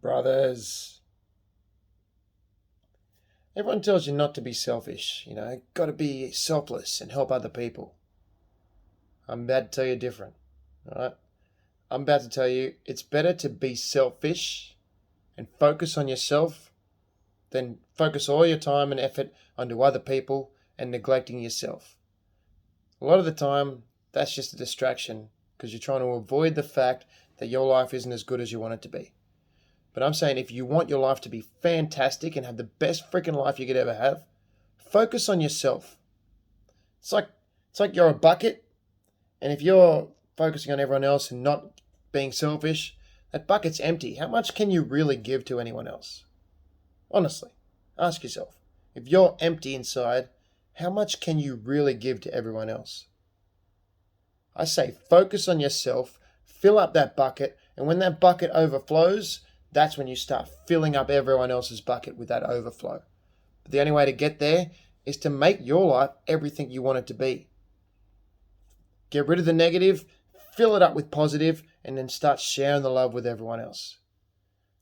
Brothers, everyone tells you not to be selfish, got to be selfless and help other people. I'm about to tell you different, all right? I'm about to tell you it's better to be selfish and focus on yourself than focus all your time and effort onto other people and neglecting yourself. A lot of the time, that's just a distraction because you're trying to avoid the fact that your life isn't as good as you want it to be. But I'm saying if you want your life to be fantastic and have the best freaking life you could ever have, focus on yourself. It's like you're a bucket, and if you're focusing on everyone else and not being selfish, that bucket's empty. How much can you really give to anyone else? Honestly, ask yourself. If you're empty inside, how much can you really give to everyone else? I say focus on yourself, fill up that bucket, and when that bucket overflows, that's when you start filling up everyone else's bucket with that overflow. But the only way to get there is to make your life everything you want it to be. Get rid of the negative, fill it up with positive, and then start sharing the love with everyone else.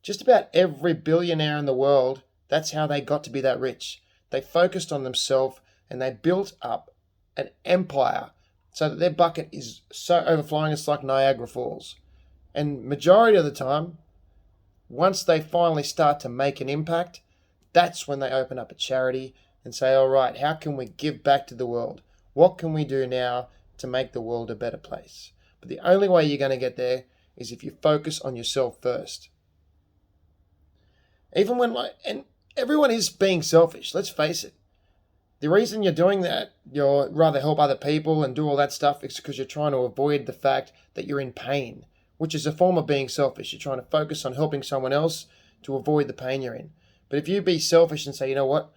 Just about every billionaire in the world, that's how they got to be that rich. They focused on themselves and they built up an empire so that their bucket is so overflowing it's like Niagara Falls. And majority of the time, once they finally start to make an impact, that's when they open up a charity and say, all right, how can we give back to the world? What can we do now to make the world a better place? But the only way you're going to get there is if you focus on yourself first. And everyone is being selfish, let's face it. The reason you're doing that, you'll rather help other people and do all that stuff, is because you're trying to avoid the fact that you're in pain, which is a form of being selfish. You're trying to focus on helping someone else to avoid the pain you're in. But if you be selfish and say, you know what,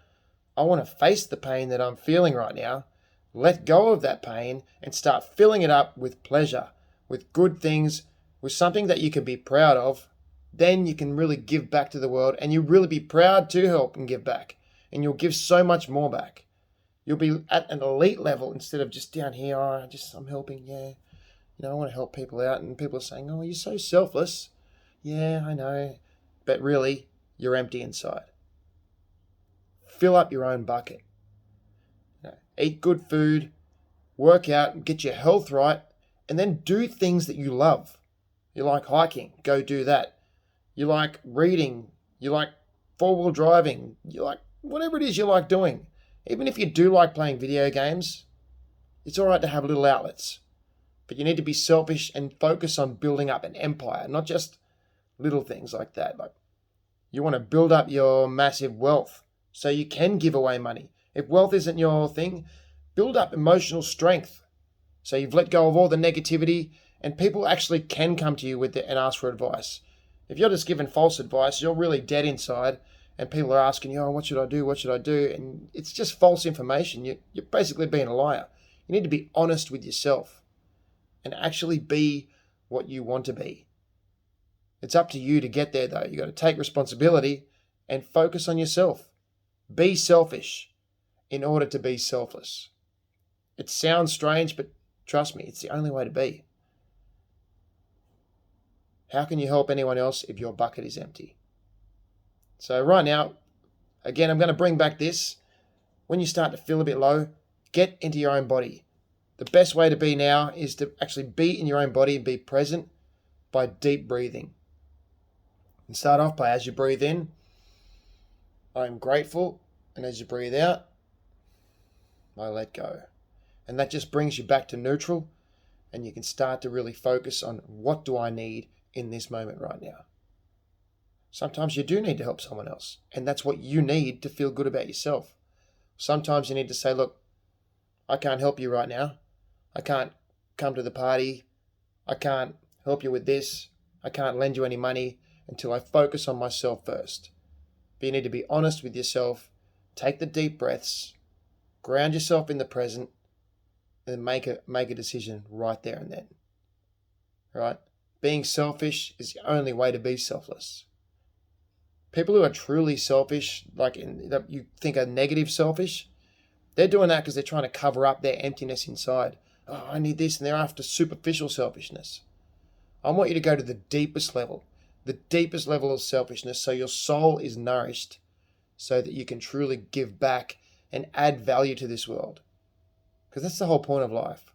I want to face the pain that I'm feeling right now, let go of that pain and start filling it up with pleasure, with good things, with something that you can be proud of, then you can really give back to the world and you'll really be proud to help and give back. And you'll give so much more back. You'll be at an elite level instead of just down here, I'm helping, yeah. I want to help people out, and people are saying, oh, you're so selfless. Yeah, I know. But really, you're empty inside. Fill up your own bucket. Eat good food, work out, get your health right, and then do things that you love. You like hiking, go do that. You like reading, you like four-wheel driving, you like whatever it is you like doing. Even if you do like playing video games, it's all right to have little outlets. But you need to be selfish and focus on building up an empire, not just little things like that. Like you want to build up your massive wealth so you can give away money. If wealth isn't your thing, build up emotional strength. So you've let go of all the negativity and people actually can come to you with it and ask for advice. If you're just giving false advice, you're really dead inside and people are asking you, oh, what should I do? What should I do? And it's just false information. You're basically being a liar. You need to be honest with yourself and actually be what you want to be. It's up to you to get there, though. You've got to take responsibility and focus on yourself. Be selfish in order to be selfless. It sounds strange, but trust me, it's the only way to be. How can you help anyone else if your bucket is empty? So right now, again, I'm going to bring back this. When you start to feel a bit low, get into your own body. The best way to be now is to actually be in your own body and be present by deep breathing. And start off by, as you breathe in, I am grateful. And as you breathe out, I let go. And that just brings you back to neutral. And you can start to really focus on what do I need in this moment right now. Sometimes you do need to help someone else. And that's what you need to feel good about yourself. Sometimes you need to say, look, I can't help you right now. I can't come to the party. I can't help you with this. I can't lend you any money until I focus on myself first. But you need to be honest with yourself. Take the deep breaths. Ground yourself in the present. And make a decision right there and then. Right? Being selfish is the only way to be selfless. People who are truly selfish, that you think are negative selfish, they're doing that because they're trying to cover up their emptiness inside. Oh, I need this, and they're after superficial selfishness. I want you to go to the deepest level. the deepest level of selfishness, so your soul is nourished, so that you can truly give back and add value to this world. Because that's the whole point of life.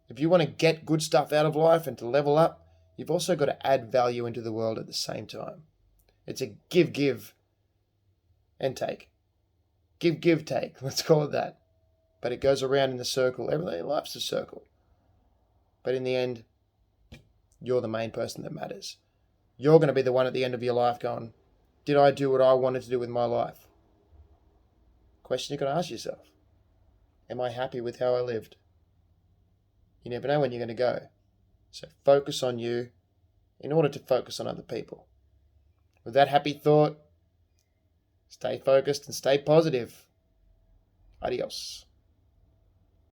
If you want to get good stuff out of life and to level up, you've also got to add value into the world at the same time. It's a give, and take. Give, take. Let's call it that. But it goes around in the circle. Everything in life's a circle. But in the end, you're the main person that matters. You're going to be the one at the end of your life going, did I do what I wanted to do with my life? Question you've got to ask yourself. Am I happy with how I lived? You never know when you're going to go. So focus on you in order to focus on other people. With that happy thought, stay focused and stay positive. Adios.